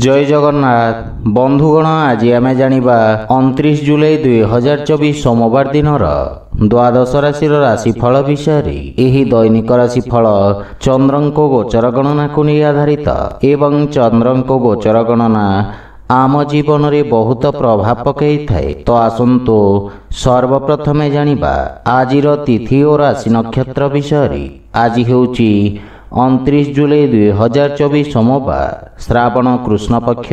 जय जगन्नाथ बंधुगण आज आम जानिबा 29 जुलाई 2024 सोमवार दिन द्वादश राशि राशिफल विषय एही दैनिक राशिफल चंद्रंको गोचर गणना को नहीं आधारित एवं चंद्रंको गोचर गणना आम जीवन रे बहुत प्रभाव पकई थाए। तो आसंतु सर्वप्रथमे जानिबा आजिर तिथि और राशि नक्षत्र विषय। आज हेउची 29 जुलाई 2024 सोमवार श्रावण कृष्ण पक्ष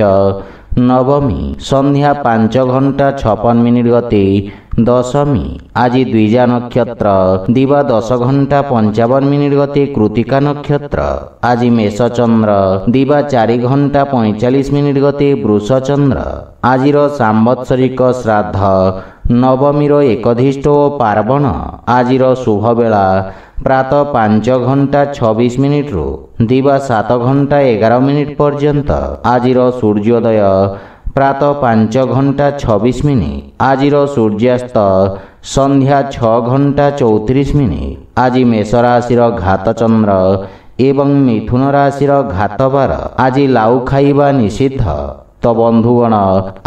नवमी संध्या 5:56 गते दशमी। आज द्विजा नक्षत्र दिवा 10:55 गते कृतिका नक्षत्र। आज मेष चंद्र दिवा 4:45 गते वृष चंद्र। आजिर सांवत्सरिक श्राद्ध नवमीर एकधिष्ठ और पार्वण। आजिर शुभ बेला प्रातः 5:26 रु दिवा 7:11 पर्यंत। आजिर सूर्योदय प्रातः 5:26। आजिर सूर्यास्त संध्या 6:34। आज मेष राशिर घात चंद्र एवं मिथुन राशिर घात बार। आज लाउ खाइबा निषिद्ध। तो बंधुगण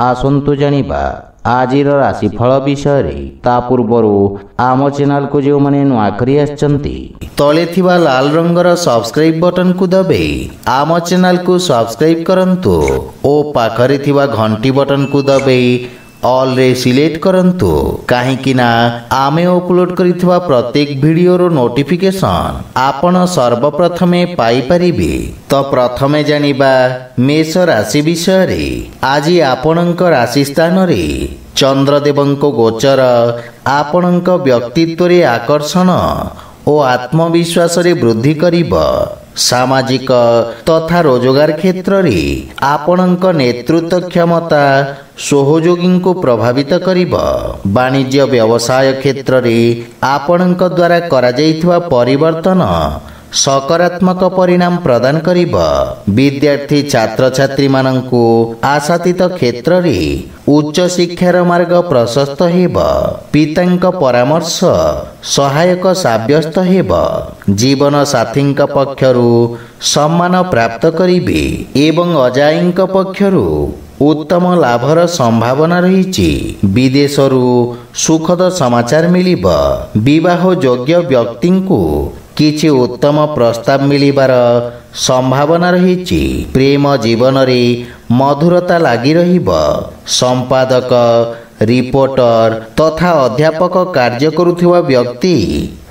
आसंतु जानिबा आजिर राशिफल विषय। ता पूर्वरु आम चैनल को जो माने नुआ करी आछंती तले थिबा लाल रंगर सब्सक्राइब बटन को दबे आम चैनल को सब्सक्राइब करंतु ओ पाखरे थिबा घंटी बटन को दबे ऑल रे सिलेक्ट करंतु काहेकि ना आमे अपलोड करिथिबा प्रत्येक वीडियो रो नोटिफिकेशन आपण सर्वप्रथमे पाई परिबे। तो प्रथमे जानिबा मेष राशि विषय रे। आज आपणक राशि स्थान रे चंद्रदेवंको गोचर आपणक व्यक्तित्व रे आकर्षण और आत्मविश्वास रे वृद्धि करिब। सामाजिक तथा रोजगार क्षेत्र रे आपणक नेतृत्व क्षमता सहयोगी को प्रभावित करिब। वाणिज्य व्यवसाय क्षेत्र रे आपणक द्वारा करा जाइथिबा परिवर्तन सकारात्मक परिणाम प्रदान करिब। विद्यार्थी छात्र छात्री मानंकु आशातीत क्षेत्र रे उच्च शिक्षार मार्ग प्रशस्त हेब। पितांक परामर्श सहायक साब्यस्त हेब। जीवन साथींक पक्षरु सम्मान प्राप्त करिबे एवं अजाईंक पक्षरु उत्तम लाभर संभावना रही। विदेशरु सुखद समाचार मिलिब। विवाह योग्य व्यक्ति को किछि उत्तम प्रस्ताव मिलिबार संभावना रही। प्रेम जीवन रे मधुरता लागी रहिब। संपादक रिपोर्टर तथा अध्यापक कार्य करुथिबा व्यक्ति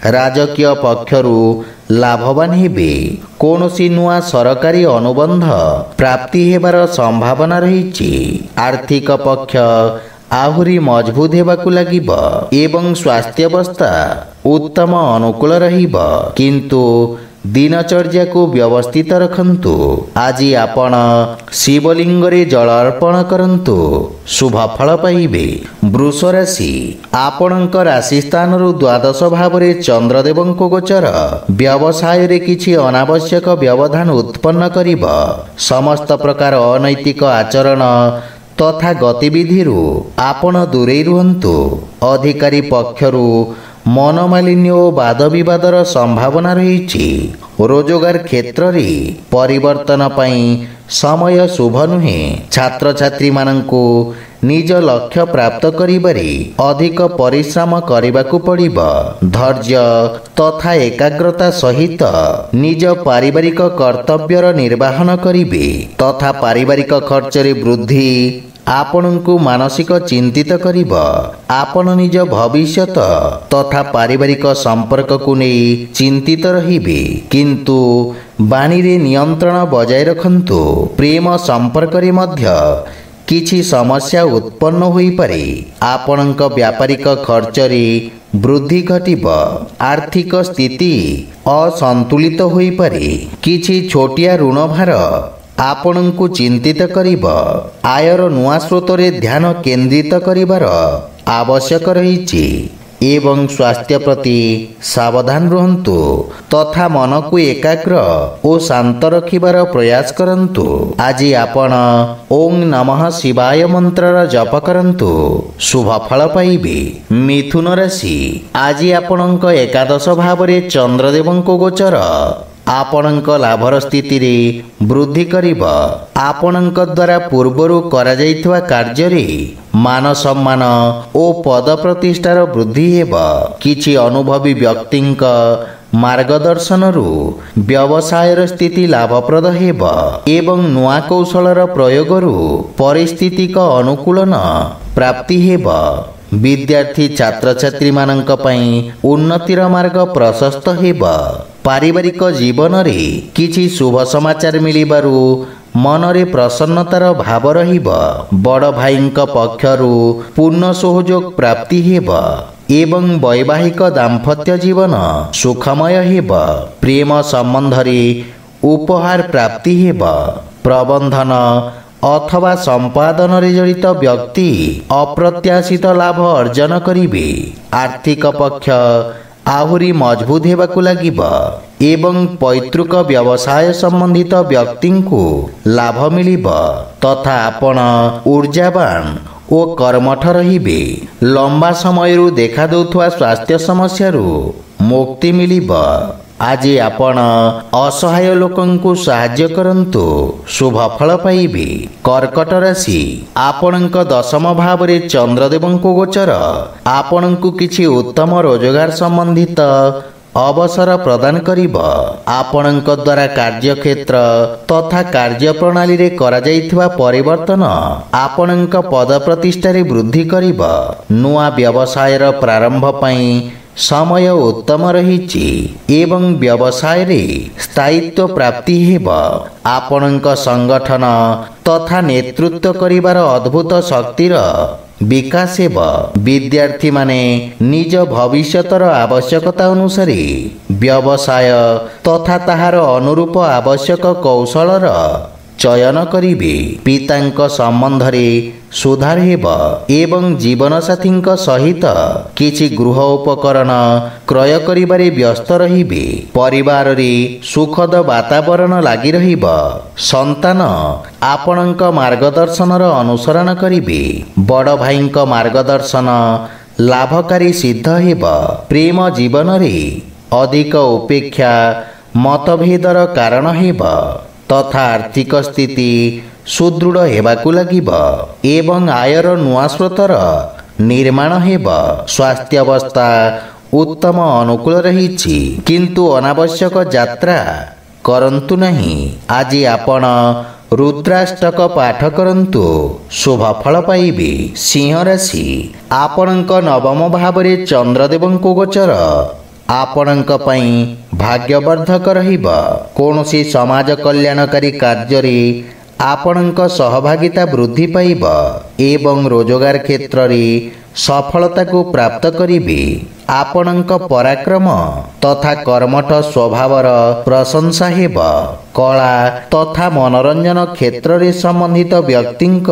राजकीय पक्षरु लाभवान हेबे। कोनोसी नुआ सरकारी अनुबंध प्राप्ति हेबार संभावना रही। आर्थिक पक्ष आहुरी मजबूत हेबाकु लागिब एवं स्वास्थ्यावस्था उत्तम अनुकूल रहिब। किंतु दिनचर्या को व्यवस्थित रखंतु। आज आपण शिवलिंग रे जल अर्पण करंतु शुभ फल पाइबे। वृष राशि आपणक राशि स्थान रु द्वादश भाव रे चंद्रदेवंको गोचर व्यवसाय रे किछि अनावश्यक व्यवधान उत्पन्न करिब। समस्त प्रकार अनैतिक आचरण तथा गतिविधि आपण दूरे रुहंतु। अधिकारी पक्षरु मनोमालिन्य और वाद विवादर संभावना रही। रोजगार क्षेत्र रे परिवर्तन पई समय शुभ नुहे। छात्र छात्री मानंकु निज लक्ष्य प्राप्त करिबारे अधिक परिश्रम करिबाकु पड़िब। धैर्य तथा एकाग्रता सहित निज पारिवारिक कर्तव्यर निर्वाहन करिबे तथा पारिवारिक खर्च रे वृद्धि आपणଙ୍କୁ मानसिक चिंतित करिब। आपण निज भविष्यत तथा पारिवारिक संपर्क को नहीं चिंतित रहिबे। किंतु वाणी रे नियंत्रण बजाय रखंतु। प्रेम संपर्क रे मध्य किछि समस्या उत्पन्न होई पारे। आपणଙ୍କ व्यापारिक खर्च रे वृद्धि घटिब। आर्थिक स्थिति असंतुलित होई पारे। किछि छोटिया ऋण भार आपणଙ୍କୁ चिंतित करिब। आयर नुआ स्रोत रे ध्यान केंद्रित करिबार आवश्यक रही। एवं स्वास्थ्य प्रति सावधान रहंतु तथा मन को एकाग्र और शांत रखिबार प्रयास करंतु। आज आपण ओम नमः शिवाय मंत्र जप करंतु शुभ फल पाइबे। मिथुन राशि आज आपणक एकादश भाव रे चंद्रदेवंको गोचर ଆପଣଙ୍କ ଲାଭର ସ୍ଥିତିରେ ବୃଦ୍ଧି କରିବ। ଆପଣଙ୍କ ଦ୍ୱାରା ପୂର୍ବରୁ କରାଯାଇଥିବା କାର୍ଯ୍ୟରେ ମାନ ସମ୍ମାନ ଓ ପଦ ପ୍ରତିଷ୍ଠାର ବୃଦ୍ଧି ହେବ। କିଛି ଅନୁଭବୀ ବ୍ୟକ୍ତିଙ୍କ ମାର୍ଗଦର୍ଶନରୁ ବ୍ୟବସାୟର ସ୍ଥିତି ଲାଭପ୍ରଦ ହେବ ଏବଂ ନୂଆ କୌଶଳର ପ୍ରୟୋଗରୁ ପରିସ୍ଥିତିକ ଅନୁକୂଳନ ପ୍ରାପ୍ତି ହେବ। ବିଦ୍ୟାର୍ଥୀ ଛାତ୍ରଛାତ୍ରୀମାନଙ୍କ ପାଇଁ ଉନ୍ନତିର ମାର୍ଗ ପ୍ରଶସ୍ତ ହେବ। ପାରିବାରିକ ଜୀବନରେ କିଛି ଶୁଭ ସମାଚାର ମିଳିବାରୁ ମନରେ ପ୍ରସନ୍ନତାର ଭାବ ରହିବ। ବଡ଼ ଭାଇଙ୍କ ପକ୍ଷରୁ ପୂର୍ଣ୍ଣ ସହଯୋଗ ପ୍ରାପ୍ତି ହେବ ଏବଂ ବୈବାହିକ ଦାମ୍ପତ୍ୟ ଜୀବନ ସୁଖମୟ ହେବ। ପ୍ରେମ ସମ୍ବନ୍ଧରେ ଉପହାର ପ୍ରାପ୍ତି ହେବ। ପ୍ରବନ୍ଧନ ଅଥବା ସମ୍ପାଦନରେ ଜଡ଼ିତ ବ୍ୟକ୍ତି ଅପ୍ରତ୍ୟାଶିତ ଲାଭ ଅର୍ଜନ କରିବେ। ଆର୍ଥିକ ପକ୍ଷ ଆହୁରି ମଜବୁତ ହେବାକୁ ଲାଗିବ ଏବଂ ପୈତୃକ ବ୍ୟବସାୟ ସମ୍ବନ୍ଧିତ ବ୍ୟକ୍ତିଙ୍କୁ ଲାଭ ମିଳିବ ତଥା ଆପଣ ଊର୍ଜାବାନ ଓ କର୍ମଠ ରହିବେ। ଲମ୍ବା ସମୟରୁ ଦେଖାଦେଉଥିବା ସ୍ୱାସ୍ଥ୍ୟ ସମସ୍ୟାରୁ ମୁକ୍ତି ମିଳିବ। ଆଜି ଆପଣ ଅସହାୟ ଲୋକଙ୍କୁ ସାହାଯ୍ୟ କରନ୍ତୁ, ଶୁଭ ଫଳ ପାଇବେ। କର୍କଟ ରାଶି, ଆପଣଙ୍କ ଦଶମ ଭାବରେ ଚନ୍ଦ୍ରଦେବଙ୍କ ଗୋଚର ଆପଣଙ୍କୁ କିଛି ଉତ୍ତମ ରୋଜଗାର ସମ୍ବନ୍ଧିତ ଅବସର ପ୍ରଦାନ କରିବ। ଆପଣଙ୍କ ଦ୍ୱାରା କାର୍ଯ୍ୟକ୍ଷେତ୍ର ତଥା କାର୍ଯ୍ୟପ୍ରଣାଳୀରେ କରାଯାଇଥିବା ପରିବର୍ତ୍ତନ ଆପଣଙ୍କ ପଦ ପ୍ରତିଷ୍ଠାରେ ବୃଦ୍ଧି କରିବ। ନୂଆ ବ୍ୟବସାୟର ପ୍ରାରମ୍ଭ ପାଇଁ ସମୟ ଉତ୍ତମ ରହିଛି ଏବଂ ବ୍ୟବସାୟରେ ସ୍ଥାୟିତ୍ୱ ପ୍ରାପ୍ତି ହେବ। ଆପଣଙ୍କ ସଂଗଠନ ତଥା ନେତୃତ୍ୱ କରିବାର ଅଦ୍ଭୁତ ଶକ୍ତିର ବିକାଶ ହେବ। ବିଦ୍ୟାର୍ଥୀମାନେ ନିଜ ଭବିଷ୍ୟତର ଆବଶ୍ୟକତା ଅନୁସାରେ ବ୍ୟବସାୟ ତଥା ତାହାର ଅନୁରୂପ ଆବଶ୍ୟକ କୌଶଳର ଚୟନ କରିବେ। ପିତାଙ୍କ ସମ୍ବନ୍ଧରେ ସୁଧାର ହେବ ଏବଂ ଜୀବନସାଥୀଙ୍କ ସହିତ କିଛି ଗୃହ ଉପକରଣ କ୍ରୟ କରିବାରେ ବ୍ୟସ୍ତ ରହିବେ। ପରିବାରରେ ସୁଖଦ ବାତାବରଣ ଲାଗି ରହିବ। ସନ୍ତାନ ଆପଣଙ୍କ ମାର୍ଗଦର୍ଶନର ଅନୁସରଣ କରିବେ। ବଡ଼ ଭାଇଙ୍କ ମାର୍ଗଦର୍ଶନ ଲାଭକାରୀ ସିଦ୍ଧ ହେବ। ପ୍ରେମ ଜୀବନରେ ଅଧିକ ଉପେକ୍ଷା ମତଭେଦର କାରଣ ହେବ ତଥା ଆର୍ଥିକ ସ୍ଥିତି ସୁଦୃଢ଼ ହେବାକୁ ଲାଗିବ ଏବଂ ଆୟର ନୂଆ ସ୍ରୋତର ନିର୍ମାଣ ହେବ। ସ୍ୱାସ୍ଥ୍ୟାବସ୍ଥା ଉତ୍ତମ ଅନୁକୂଳ ରହିଛି କିନ୍ତୁ ଅନାବଶ୍ୟକ ଯାତ୍ରା କରନ୍ତୁ ନାହିଁ। ଆଜି ଆପଣ ରୁଦ୍ରାଷ୍ଟକ ପାଠ କରନ୍ତୁ, ଶୁଭ ଫଳ ପାଇବେ। ସିଂହ ରାଶି, ଆପଣଙ୍କ ନବମ ଭାବରେ ଚନ୍ଦ୍ରଦେବଙ୍କ ଗୋଚର ଆପଣଙ୍କ ପାଇଁ ଭାଗ୍ୟବର୍ଦ୍ଧକ ରହିବ। କୌଣସି ସମାଜ କଲ୍ୟାଣକାରୀ କାର୍ଯ୍ୟରେ ଆପଣଙ୍କ ସହଭାଗିତା ବୃଦ୍ଧି ପାଇବ ଏବଂ ରୋଜଗାର କ୍ଷେତ୍ରରେ ସଫଳତାକୁ ପ୍ରାପ୍ତ କରିବେ। ଆପଣଙ୍କ ପରାକ୍ରମ ତଥା କର୍ମଠ ସ୍ୱଭାବର ପ୍ରଶଂସା ହେବ। କଳା ତଥା ମନୋରଞ୍ଜନ କ୍ଷେତ୍ରରେ ସମ୍ବନ୍ଧିତ ବ୍ୟକ୍ତିଙ୍କ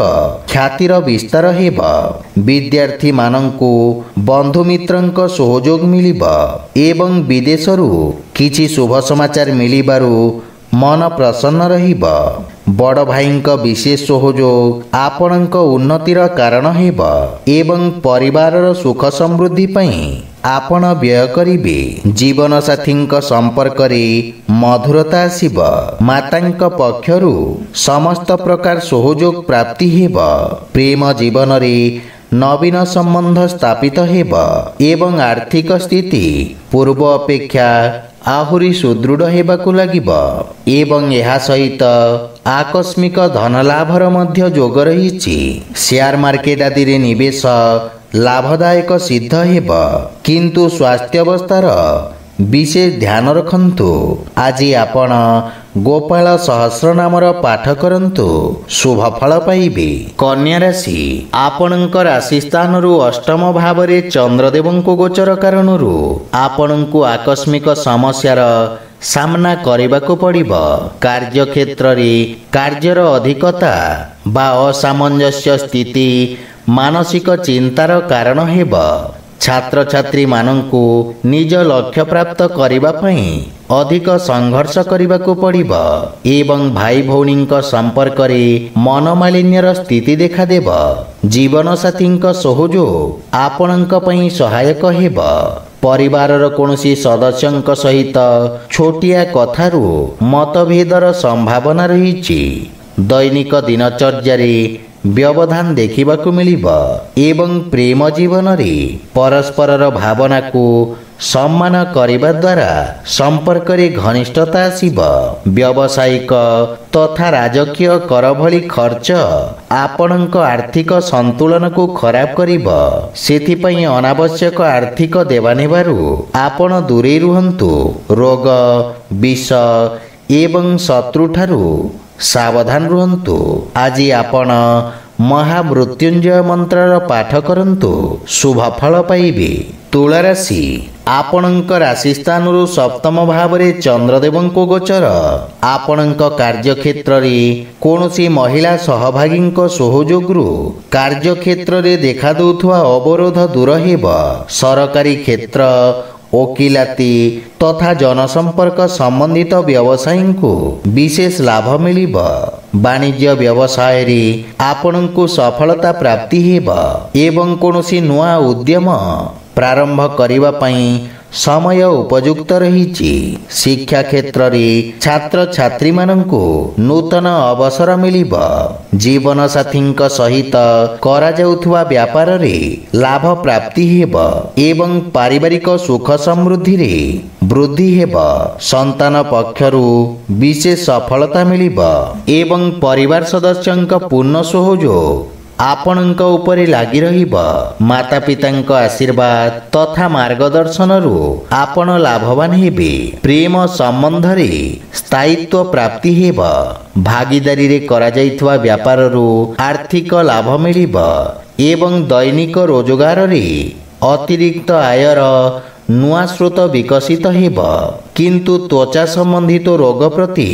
ଖ୍ୟାତିର ବିସ୍ତାର ହେବ। ବିଦ୍ୟାର୍ଥୀମାନଙ୍କୁ ବନ୍ଧୁମିତ୍ରଙ୍କ ସହଯୋଗ ମିଳିବ ଏବଂ ବିଦେଶରୁ କିଛି ଶୁଭ ସମାଚାର ମିଳିବାରୁ ମନ ପ୍ରସନ୍ନ ରହିବ। ବଡ଼ ଭାଇଙ୍କ ବିଶେଷ ସହଯୋଗ ଆପଣଙ୍କ ଉନ୍ନତିର କାରଣ ହେବ ଏବଂ ପରିବାରର ସୁଖ ସମୃଦ୍ଧି ପାଇଁ ଆପଣ ବ୍ୟୟ କରିବେ। ଜୀବନସାଥୀଙ୍କ ସମ୍ପର୍କରେ ମଧୁରତା ଆସିବ। ମାତାଙ୍କ ପକ୍ଷରୁ ସମସ୍ତ ପ୍ରକାର ସହଯୋଗ ପ୍ରାପ୍ତି ହେବ। ପ୍ରେମ ଜୀବନରେ ନବୀନ ସମ୍ବନ୍ଧ ସ୍ଥାପିତ ହେବ ଏବଂ ଆର୍ଥିକ ସ୍ଥିତି ପୂର୍ବ ଅପେକ୍ଷା ଆହୁରି ସୁଦୃଢ଼ ହେବାକୁ ଲାଗିବ ଏବଂ ଏହା ସହିତ ଆକସ୍ମିକ ଧନଲାଭର ମଧ୍ୟ ଯୋଗ ରହିଛି। ସେୟାର ମାର୍କେଟ ଆଦିରେ ନିବେଶ ଲାଭଦାୟକ ସିଦ୍ଧ ହେବ କିନ୍ତୁ ସ୍ୱାସ୍ଥ୍ୟାବସ୍ଥାର ବିଶେଷ ଧ୍ୟାନ ରଖନ୍ତୁ। ଆଜି ଆପଣ ଗୋପାଳ ସହସ୍ର ନାମର ପାଠ କରନ୍ତୁ, ଶୁଭ ଫଳ ପାଇବେ। କନ୍ୟା ରାଶି, ଆପଣଙ୍କ ରାଶି ସ୍ଥାନରୁ ଅଷ୍ଟମ ଭାବରେ ଚନ୍ଦ୍ରଦେବଙ୍କ ଗୋଚର କାରଣରୁ ଆପଣଙ୍କୁ ଆକସ୍ମିକ ସମସ୍ୟାର ସାମ୍ନା କରିବାକୁ ପଡ଼ିବ। କାର୍ଯ୍ୟକ୍ଷେତ୍ରରେ କାର୍ଯ୍ୟର ଅଧିକତା ବା ଅସାମଞ୍ଜସ୍ୟ ସ୍ଥିତି ମାନସିକ ଚିନ୍ତାର କାରଣ ହେବ। ଛାତ୍ରଛାତ୍ରୀମାନଙ୍କୁ ନିଜ ଲକ୍ଷ୍ୟ ପ୍ରାପ୍ତ କରିବା ପାଇଁ ଅଧିକ ସଂଘର୍ଷ କରିବାକୁ ପଡ଼ିବ ଏବଂ ଭାଇ ଭଉଣୀଙ୍କ ସମ୍ପର୍କରେ ମନୋମାଳିନ୍ୟର ସ୍ଥିତି ଦେଖାଦେବ। ଜୀବନସାଥୀଙ୍କ ସହଯୋଗ ଆପଣଙ୍କ ପାଇଁ ସହାୟକ ହେବ। ପରିବାରର କୌଣସି ସଦସ୍ୟଙ୍କ ସହିତ ଛୋଟିଆ କଥାରୁ ମତଭେଦର ସମ୍ଭାବନା ରହିଛି। ଦୈନିକ ଦିନଚର୍ଯ୍ୟାରେ ବ୍ୟବଧାନ ଦେଖିବାକୁ ମିଳିବ ଏବଂ ପ୍ରେମ ଜୀବନରେ ପରସ୍ପରର ଭାବନାକୁ ସମ୍ମାନ କରିବା ଦ୍ୱାରା ସମ୍ପର୍କରେ ଘନିଷ୍ଠତା ଆସିବ। ବ୍ୟବସାୟିକ ତଥା ରାଜକୀୟ କର ଭଳି ଖର୍ଚ୍ଚ ଆପଣଙ୍କ ଆର୍ଥିକ ସନ୍ତୁଳନକୁ ଖରାପ କରିବ। ସେଥିପାଇଁ ଅନାବଶ୍ୟକ ଆର୍ଥିକ ଦେବାନେବାରୁ ଆପଣ ଦୂରେଇ ରୁହନ୍ତୁ। ରୋଗ, ବିଷ ଏବଂ ଶତ୍ରୁଠାରୁ ସାବଧାନ ରୁହନ୍ତୁ। ଆଜି ଆପଣ ମହାମୃତ୍ୟୁଞ୍ଜୟ ମନ୍ତ୍ରର ପାଠ କରନ୍ତୁ, ଶୁଭ ଫଳ ପାଇବେ। ତୁଳା ରାଶି, ଆପଣଙ୍କ ରାଶି ସ୍ଥାନରୁ ସପ୍ତମ ଭାବରେ ଚନ୍ଦ୍ରଦେବଙ୍କ ଗୋଚର। ଆପଣଙ୍କ କାର୍ଯ୍ୟକ୍ଷେତ୍ରରେ କୌଣସି ମହିଳା ସହଭାଗୀଙ୍କ ସହଯୋଗରୁ କାର୍ଯ୍ୟକ୍ଷେତ୍ରରେ ଦେଖାଦେଉଥିବା ଅବରୋଧ ଦୂର ହେବ। ସରକାରୀ କ୍ଷେତ୍ର, ଓକିଲାତି ତଥା ଜନସମ୍ପର୍କ ସମ୍ବନ୍ଧିତ ବ୍ୟବସାୟୀଙ୍କୁ ବିଶେଷ ଲାଭ ମିଳିବ। ବାଣିଜ୍ୟ ବ୍ୟବସାୟରେ ଆପଣଙ୍କୁ ସଫଳତା ପ୍ରାପ୍ତି ହେବ ଏବଂ କୌଣସି ନୂଆ ଉଦ୍ୟମ ପ୍ରାରମ୍ଭ କରିବା ପାଇଁ ସମୟ ଉପଯୁକ୍ତ ରହିଛି। ଶିକ୍ଷା କ୍ଷେତ୍ରରେ ଛାତ୍ରଛାତ୍ରୀମାନଙ୍କୁ ନୂତନ ଅବସର ମିଳିବ। ଜୀବନସାଥୀଙ୍କ ସହିତ କରାଯାଉଥିବା ବ୍ୟାପାରରେ ଲାଭ ପ୍ରାପ୍ତି ହେବ ଏବଂ ପାରିବାରିକ ସୁଖ ସମୃଦ୍ଧିରେ ବୃଦ୍ଧି ହେବ। ସନ୍ତାନ ପକ୍ଷରୁ ବିଶେଷ ସଫଳତା ମିଳିବ ଏବଂ ପରିବାର ସଦସ୍ୟଙ୍କ ପୂର୍ଣ୍ଣ ସହଯୋଗ ଆପଣଙ୍କ ଉପରେ ଲାଗି ରହିବ। ମାତାପିତାଙ୍କ ଆଶୀର୍ବାଦ ତଥା ମାର୍ଗଦର୍ଶନରୁ ଆପଣ ଲାଭବାନ ହେବେ। ପ୍ରେମ ସମ୍ବନ୍ଧରେ ସ୍ଥାୟିତ୍ୱ ପ୍ରାପ୍ତି ହେବ। ଭାଗିଦାରୀରେ କରାଯାଇଥିବା ବ୍ୟାପାରରୁ ଆର୍ଥିକ ଲାଭ ମିଳିବ ଏବଂ ଦୈନିକ ରୋଜଗାରରେ ଅତିରିକ୍ତ ଆୟର ନୂଆ ସ୍ରୋତ ବିକଶିତ ହେବ। କିନ୍ତୁ ତ୍ୱଚା ସମ୍ବନ୍ଧିତ ରୋଗ ପ୍ରତି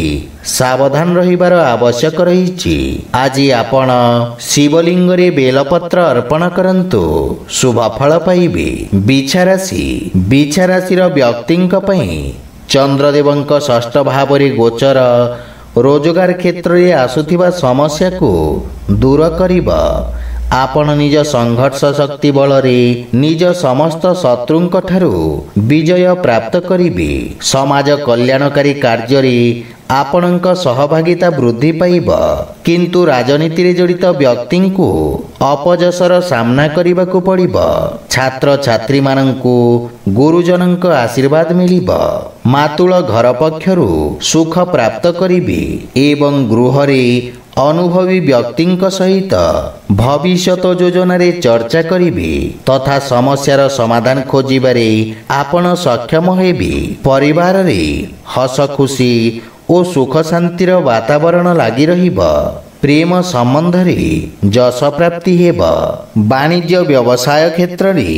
ସାବଧାନ ରହିବାର ଆବଶ୍ୟକ ରହିଛି। ଆଜି ଆପଣ ଶିବଲିଙ୍ଗରେ ବେଲପତ୍ର ଅର୍ପଣ କରନ୍ତୁ, ଶୁଭ ଫଳ ପାଇବେ। ବିଛା ରାଶି, ବିଛା ରାଶିର ବ୍ୟକ୍ତିଙ୍କ ପାଇଁ ଚନ୍ଦ୍ରଦେବଙ୍କ ଷଷ୍ଠ ଭାବରେ ଗୋଚର ରୋଜଗାର କ୍ଷେତ୍ରରେ ଆସୁଥିବା ସମସ୍ୟାକୁ ଦୂର କରିବ। ଆପଣ ନିଜ ସଂଘର୍ଷ ଶକ୍ତି ବଳରେ ନିଜ ସମସ୍ତ ଶତ୍ରୁଙ୍କ ଠାରୁ ବିଜୟ ପ୍ରାପ୍ତ କରିବେ। ସମାଜ କଲ୍ୟାଣକାରୀ କାର୍ଯ୍ୟରେ ଆପଣଙ୍କ ସହଭାଗିତା ବୃଦ୍ଧି ପାଇବ। କିନ୍ତୁ ରାଜନୀତିରେ ଜଡ଼ିତ ବ୍ୟକ୍ତିଙ୍କୁ ଅପଯଶର ସାମ୍ନା କରିବାକୁ ପଡ଼ିବ। ଛାତ୍ରଛାତ୍ରୀମାନଙ୍କୁ ଗୁରୁଜନଙ୍କ ଆଶୀର୍ବାଦ ମିଳିବ। ମାତୁଳ ଘର ପକ୍ଷରୁ ସୁଖ ପ୍ରାପ୍ତ କରିବେ ଏବଂ ଗୃହରେ ଅନୁଭବୀ ବ୍ୟକ୍ତିଙ୍କ ସହିତ ଭବିଷ୍ୟତ ଯୋଜନାରେ ଚର୍ଚ୍ଚା କରିବେ ତଥା ସମସ୍ୟାର ସମାଧାନ ଖୋଜିବାରେ ଆପଣ ସକ୍ଷମ ହେବେ। ପରିବାରରେ ହସ ଖୁସି ଓ ସୁଖ ଶାନ୍ତିର ବାତାବରଣ ଲାଗି ରହିବ। ପ୍ରେମ ସମ୍ବନ୍ଧରେ ଯଶ ପ୍ରାପ୍ତି ହେବ। ବାଣିଜ୍ୟ ବ୍ୟବସାୟ କ୍ଷେତ୍ରରେ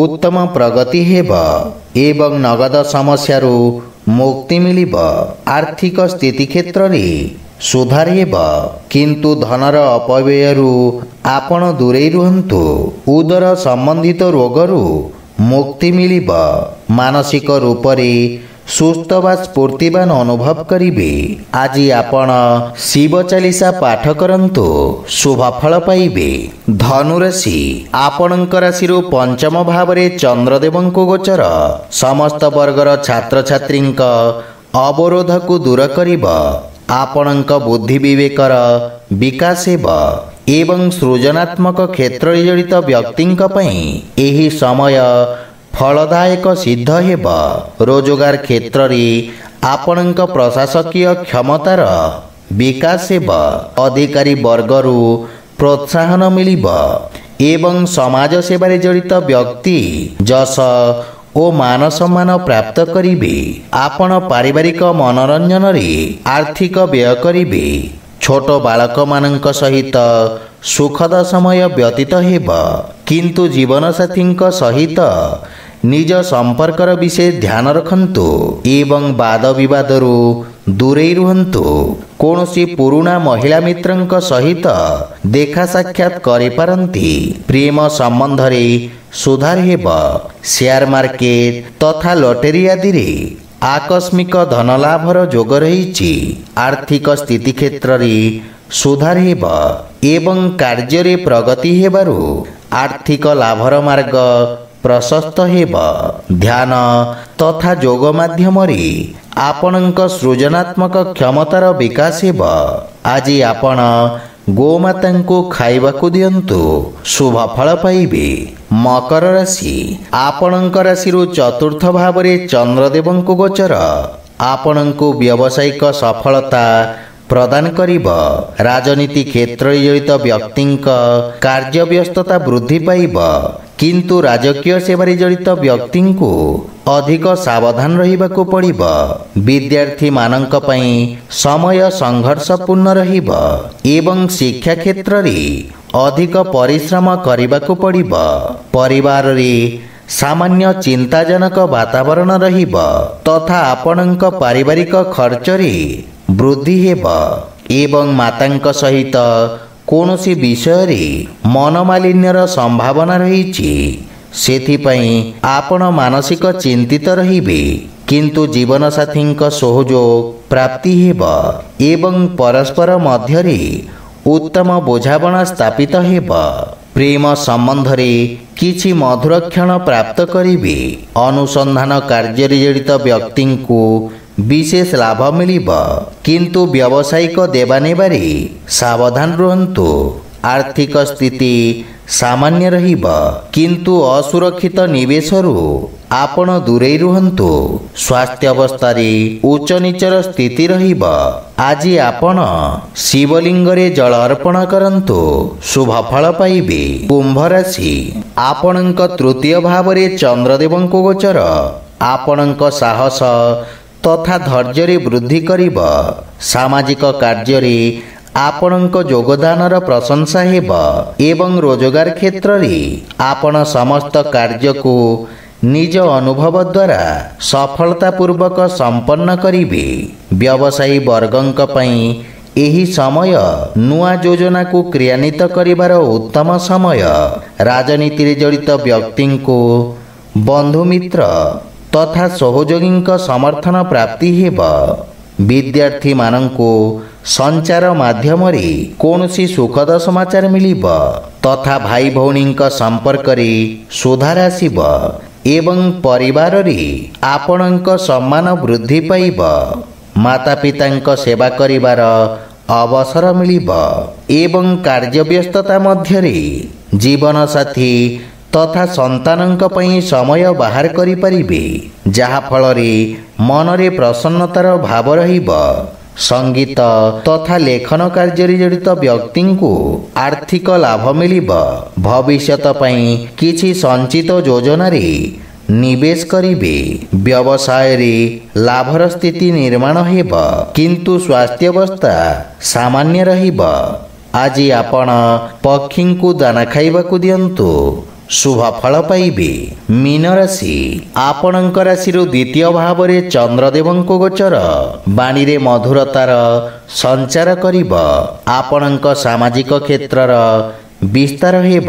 ଉତ୍ତମ ପ୍ରଗତି ହେବ ଏବଂ ନଗଦ ସମସ୍ୟାରୁ ମୁକ୍ତି ମିଳିବ। ଆର୍ଥିକ ସ୍ଥିତି କ୍ଷେତ୍ରରେ ସୁଧାର ହେବ କିନ୍ତୁ ଧନର ଅପବ୍ୟୟରୁ ଆପଣ ଦୂରେଇ ରୁହନ୍ତୁ। ଉଦର ସମ୍ବନ୍ଧିତ ରୋଗରୁ ମୁକ୍ତି ମିଳିବ। ମାନସିକ ରୂପରେ ସୁସ୍ଥ ବା ସ୍ଫୂର୍ତ୍ତିବାନ ଅନୁଭବ କରିବେ। ଆଜି ଆପଣ ଶିବ ଚାଲିସା ପାଠ କରନ୍ତୁ, ଶୁଭ ଫଳ ପାଇବେ। ଧନୁରାଶି, ଆପଣଙ୍କ ରାଶିରୁ ପଞ୍ଚମ ଭାବରେ ଚନ୍ଦ୍ରଦେବଙ୍କ ଗୋଚର ସମସ୍ତ ବର୍ଗର ଛାତ୍ରଛାତ୍ରୀଙ୍କ ଅବରୋଧକୁ ଦୂର କରିବ। ଆପଣଙ୍କ ବୁଦ୍ଧି ବିବେକର ବିକାଶ ହେବ ଏବଂ ସୃଜନାତ୍ମକ କ୍ଷେତ୍ରରେ ଜଡ଼ିତ ବ୍ୟକ୍ତିଙ୍କ ପାଇଁ ଏହି ସମୟ ଫଳଦାୟକ ସିଦ୍ଧ ହେବ। ରୋଜଗାର କ୍ଷେତ୍ରରେ ଆପଣଙ୍କ ପ୍ରଶାସକୀୟ କ୍ଷମତାର ବିକାଶ ହେବ। ଅଧିକାରୀ ବର୍ଗରୁ ପ୍ରୋତ୍ସାହନ ମିଳିବ ଏବଂ ସମାଜ ସେବାରେ ଜଡ଼ିତ ବ୍ୟକ୍ତି ଯଶ ଓ ମାନ ସମ୍ମାନ ପ୍ରାପ୍ତ କରିବେ। ଆପଣ ପାରିବାରିକ ମନୋରଞ୍ଜନରେ ଆର୍ଥିକ ବ୍ୟୟ କରିବେ। ଛୋଟ ବାଳକମାନଙ୍କ ସହିତ ସୁଖଦ ସମୟ ବ୍ୟତୀତ ହେବ କିନ୍ତୁ ଜୀବନସାଥୀଙ୍କ ସହିତ ନିଜ ସମ୍ପର୍କର ବିଶେଷ ଧ୍ୟାନ ରଖନ୍ତୁ ଏବଂ ବାଦ ବିବାଦରୁ ଦୂରେଇ ରୁହନ୍ତୁ। କୌଣସି ପୁରୁଣା ମହିଳା ମିତ୍ରଙ୍କ ସହିତ ଦେଖା ସାକ୍ଷାତ କରିପାରନ୍ତି। ପ୍ରେମ ସମ୍ବନ୍ଧରେ ସୁଧାର ହେବ। ସେୟାର ମାର୍କେଟ ତଥା ଲଟେରୀ ଆଦିରେ ଆକସ୍ମିକ ଧନଲାଭର ଯୋଗ ରହିଛି। ଆର୍ଥିକ ସ୍ଥିତି କ୍ଷେତ୍ରରେ ସୁଧାର ହେବ ଏବଂ କାର୍ଯ୍ୟରେ ପ୍ରଗତି ହେବାରୁ ଆର୍ଥିକ ଲାଭର ମାର୍ଗ ପ୍ରଶସ୍ତ ହେବ। ଧ୍ୟାନ ତଥା ଯୋଗ ମାଧ୍ୟମରେ ଆପଣଙ୍କ ସୃଜନାତ୍ମକ କ୍ଷମତାର ବିକାଶ ହେବ। ଆଜି ଆପଣ ଗୋମାତାଙ୍କୁ ଖାଇବାକୁ ଦିଅନ୍ତୁ, ଶୁଭ ଫଳ ପାଇବେ। ମକର ରାଶି, ଆପଣଙ୍କ ରାଶିରୁ ଚତୁର୍ଥ ଭାବରେ ଚନ୍ଦ୍ରଦେବଙ୍କୁ ଗୋଚର ଆପଣଙ୍କୁ ବ୍ୟବସାୟିକ ସଫଳତା ପ୍ରଦାନ କରିବ। ରାଜନୀତି କ୍ଷେତ୍ରରେ ଜଡ଼ିତ ବ୍ୟକ୍ତିଙ୍କ କାର୍ଯ୍ୟବ୍ୟସ୍ତତା ବୃଦ୍ଧି ପାଇବ, କିନ୍ତୁ ରାଜକୀୟ ସେବାରେ ଜଡ଼ିତ ବ୍ୟକ୍ତିଙ୍କୁ ଅଧିକ ସାବଧାନ ରହିବାକୁ ପଡ଼ିବ। ବିଦ୍ୟାର୍ଥୀମାନଙ୍କ ପାଇଁ ସମୟ ସଂଘର୍ଷପୂର୍ଣ୍ଣ ରହିବ ଏବଂ ଶିକ୍ଷା କ୍ଷେତ୍ରରେ ଅଧିକ ପରିଶ୍ରମ କରିବାକୁ ପଡ଼ିବ। ପରିବାରରେ ସାମାନ୍ୟ ଚିନ୍ତାଜନକ ବାତାବରଣ ରହିବ ତଥା ଆପଣଙ୍କ ପାରିବାରିକ ଖର୍ଚ୍ଚରେ ବୃଦ୍ଧି ହେବ ଏବଂ ମାତାଙ୍କ ସହିତ କୌଣସି ବିଷୟରେ ମନମାଳିନ୍ୟର ସମ୍ଭାବନା ରହିଛି। ସେଥିପାଇଁ ଆପଣ ମାନସିକ ଚିନ୍ତିତ ରହିବେ, କିନ୍ତୁ ଜୀବନସାଥୀଙ୍କ ସହଯୋଗ ପ୍ରାପ୍ତି ହେବ ଏବଂ ପରସ୍ପର ମଧ୍ୟରେ ଉତ୍ତମ ବୁଝାମଣା ସ୍ଥାପିତ ହେବ। ପ୍ରେମ ସମ୍ବନ୍ଧରେ କିଛି ମଧୁର କ୍ଷଣ ପ୍ରାପ୍ତ କରିବେ। ଅନୁସନ୍ଧାନ କାର୍ଯ୍ୟରେ ଜଡ଼ିତ ବ୍ୟକ୍ତିଙ୍କୁ ବିଶେଷ ଲାଭ ମିଳିବ, କିନ୍ତୁ ବ୍ୟବସାୟିକ ଦେବାନେବାରେ ସାବଧାନ ରୁହନ୍ତୁ। ଆର୍ଥିକ ସ୍ଥିତି ସାମାନ୍ୟ ରହିବ, କିନ୍ତୁ ଅସୁରକ୍ଷିତ ନିବେଶରୁ ଆପଣ ଦୂରେଇ ରୁହନ୍ତୁ। ସ୍ୱାସ୍ଥ୍ୟ ଅବସ୍ଥାରେ ଉଚ୍ଚ ନିଚର ସ୍ଥିତି ରହିବ। ଆଜି ଆପଣ ଶିବଲିଙ୍ଗରେ ଜଳ ଅର୍ପଣ କରନ୍ତୁ, ଶୁଭ ଫଳ ପାଇବେ। କୁମ୍ଭ ରାଶି, ଆପଣଙ୍କ ତୃତୀୟ ଭାବରେ ଚନ୍ଦ୍ରଦେବଙ୍କୁ ଗୋଚର ଆପଣଙ୍କ ସାହସ ତଥା ଧୈର୍ଯ୍ୟରେ ବୃଦ୍ଧି କରିବ। ସାମାଜିକ କାର୍ଯ୍ୟରେ ଆପଣଙ୍କ ଯୋଗଦାନର ପ୍ରଶଂସା ହେବ ଏବଂ ରୋଜଗାର କ୍ଷେତ୍ରରେ ଆପଣ ସମସ୍ତ କାର୍ଯ୍ୟକୁ ନିଜ ଅନୁଭବ ଦ୍ୱାରା ସଫଳତାପୂର୍ବକ ସମ୍ପନ୍ନ କରିବେ। ବ୍ୟବସାୟୀ ବର୍ଗଙ୍କ ପାଇଁ ଏହି ସମୟ ନୂଆ ଯୋଜନାକୁ କ୍ରିୟାନ୍ୱିତ କରିବାର ଉତ୍ତମ ସମୟ। ରାଜନୀତିରେ ଜଡ଼ିତ ବ୍ୟକ୍ତିଙ୍କୁ ବନ୍ଧୁମିତ୍ର ତଥା ସହଯୋଗୀଙ୍କ ସମର୍ଥନ ପ୍ରାପ୍ତି ହେବ। ବିଦ୍ୟାର୍ଥୀମାନଙ୍କୁ ସଞ୍ଚାର ମାଧ୍ୟମରେ କୌଣସି ସୁଖଦ ସମାଚାର ମିଳିବ ତଥା ଭାଇ ଭଉଣୀଙ୍କ ସମ୍ପର୍କରେ ସୁଧାର ଆସିବ ଏବଂ ପରିବାରରେ ଆପଣଙ୍କ ସମ୍ମାନ ବୃଦ୍ଧି ପାଇବ। ମାତା ପିତାଙ୍କ ସେବା କରିବାର ଅବସର ମିଳିବ ଏବଂ କାର୍ଯ୍ୟବ୍ୟସ୍ତତା ମଧ୍ୟରେ ଜୀବନସାଥୀ ତଥା ସନ୍ତାନଙ୍କ ପାଇଁ ସମୟ ବାହାର କରିପାରିବେ, ଯାହାଫଳରେ ମନରେ ପ୍ରସନ୍ନତାର ଭାବ ରହିବ। ସଙ୍ଗୀତ ତଥା ଲେଖନ କାର୍ଯ୍ୟରେ ଜଡ଼ିତ ବ୍ୟକ୍ତିଙ୍କୁ ଆର୍ଥିକ ଲାଭ ମିଳିବ। ଭବିଷ୍ୟତ ପାଇଁ କିଛି ସଞ୍ଚିତ ଯୋଜନାରେ ନିବେଶ କରିବେ। ବ୍ୟବସାୟରେ ଲାଭର ସ୍ଥିତି ନିର୍ମାଣ ହେବ, କିନ୍ତୁ ସ୍ୱାସ୍ଥ୍ୟାବସ୍ଥା ସାମାନ୍ୟ ରହିବ। ଆଜି ଆପଣ ପକ୍ଷୀଙ୍କୁ ଦାନା ଖାଇବାକୁ ଦିଅନ୍ତୁ, ଶୁଭ ଫଳ ପାଇବେ। ମୀନ ରାଶି, ଆପଣଙ୍କ ରାଶିରୁ ଦ୍ୱିତୀୟ ଭାବରେ ଚନ୍ଦ୍ରଦେବଙ୍କୁ ଗୋଚର ବାଣୀରେ ମଧୁରତାର ସଞ୍ଚାର କରିବ। ଆପଣଙ୍କ ସାମାଜିକ କ୍ଷେତ୍ରର ବିସ୍ତାର ହେବ।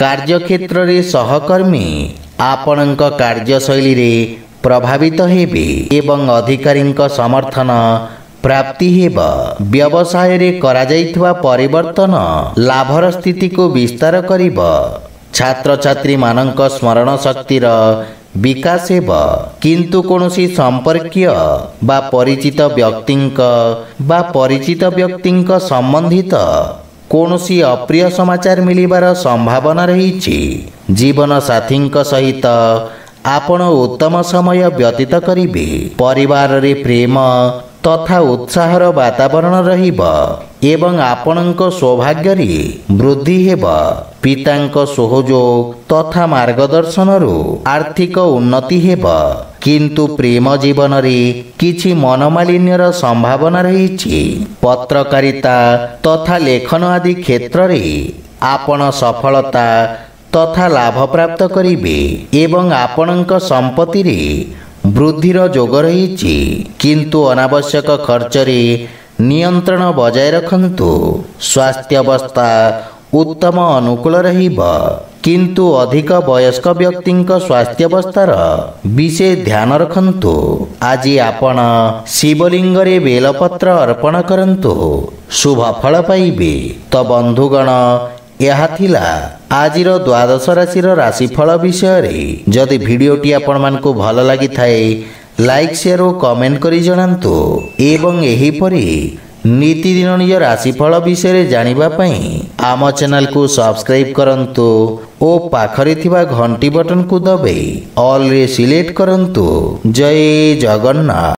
କାର୍ଯ୍ୟକ୍ଷେତ୍ରରେ ସହକର୍ମୀ ଆପଣଙ୍କ କାର୍ଯ୍ୟଶୈଳୀରେ ପ୍ରଭାବିତ ହେବେ ଏବଂ ଅଧିକାରୀଙ୍କ ସମର୍ଥନ ପ୍ରାପ୍ତି ହେବ। ବ୍ୟବସାୟରେ କରାଯାଇଥିବା ପରିବର୍ତ୍ତନ ଲାଭର ସ୍ଥିତିକୁ ବିସ୍ତାର କରିବ। ଛାତ୍ରଛାତ୍ରୀମାନଙ୍କ ସ୍ମରଣ ଶକ୍ତିର ବିକାଶ ହେବ, କିନ୍ତୁ କୌଣସି ସମ୍ପର୍କୀୟ ବା ପରିଚିତ ବ୍ୟକ୍ତିଙ୍କ ସମ୍ବନ୍ଧିତ କୌଣସି ଅପ୍ରିୟ ସମାଚାର ମିଳିବାର ସମ୍ଭାବନା ରହିଛି। ଜୀବନସାଥୀଙ୍କ ସହିତ ଆପଣ ଉତ୍ତମ ସମୟ ବ୍ୟତୀତ କରିବେ। ପରିବାରରେ ପ୍ରେମ ତଥା ଉତ୍ସାହର ବାତାବରଣ ରହିବ ଏବଂ ଆପଣଙ୍କ ସୌଭାଗ୍ୟରେ ବୃଦ୍ଧି ହେବ। ପିତାଙ୍କ ସହଯୋଗ ତଥା ମାର୍ଗଦର୍ଶନରୁ ଆର୍ଥିକ ଉନ୍ନତି ହେବ, କିନ୍ତୁ ପ୍ରେମ ଜୀବନରେ କିଛି ମନମାଳିନ୍ୟର ସମ୍ଭାବନା ରହିଛି। ପତ୍ରକାରିତା ତଥା ଲେଖନ ଆଦି କ୍ଷେତ୍ରରେ ଆପଣ ସଫଳତା ତଥା ଲାଭ ପ୍ରାପ୍ତ କରିବେ ଏବଂ ଆପଣଙ୍କ ସମ୍ପତ୍ତିରେ ବୃଦ୍ଧିର ଯୋଗ ରହିଛି, କିନ୍ତୁ ଅନାବଶ୍ୟକ ଖର୍ଚ୍ଚରେ ନିୟନ୍ତ୍ରଣ ବଜାୟ ରଖନ୍ତୁ। ସ୍ୱାସ୍ଥ୍ୟାବସ୍ଥା ଉତ୍ତମ ଅନୁକୂଳ ରହିବ, କିନ୍ତୁ ଅଧିକ ବୟସ୍କ ବ୍ୟକ୍ତିଙ୍କ ସ୍ୱାସ୍ଥ୍ୟାବସ୍ଥାର ବିଶେଷ ଧ୍ୟାନ ରଖନ୍ତୁ। ଆଜି ଆପଣ ଶିବଲିଙ୍ଗରେ ବେଲପତ୍ର ଅର୍ପଣ କରନ୍ତୁ, ଶୁଭ ଫଳ ପାଇବେ। ତ ବନ୍ଧୁଗଣ, ଏହା ଥିଲା ଆଜିର ଦ୍ୱାଦଶ ରାଶିର ରାଶିଫଳ ବିଷୟରେ। ଯଦି ଭିଡ଼ିଓଟି ଆପଣମାନଙ୍କୁ ଭଲ ଲାଗିଥାଏ ଲାଇକ୍ ସେୟାର ଓ କମେଣ୍ଟ କରି ଜଣାନ୍ତୁ ଏବଂ ଏହିପରି ନୀତିଦିନ ନିଜ ରାଶିଫଳ ବିଷୟରେ ଜାଣିବା ପାଇଁ ଆମ ଚ୍ୟାନେଲକୁ ସବସ୍କ୍ରାଇବ୍ କରନ୍ତୁ ଓ ପାଖରେ ଥିବା ଘଣ୍ଟି ବଟନକୁ ଦବାଇ ଅଲ୍ରେ ସିଲେକ୍ଟ କରନ୍ତୁ। ଜୟ ଜଗନ୍ନାଥ।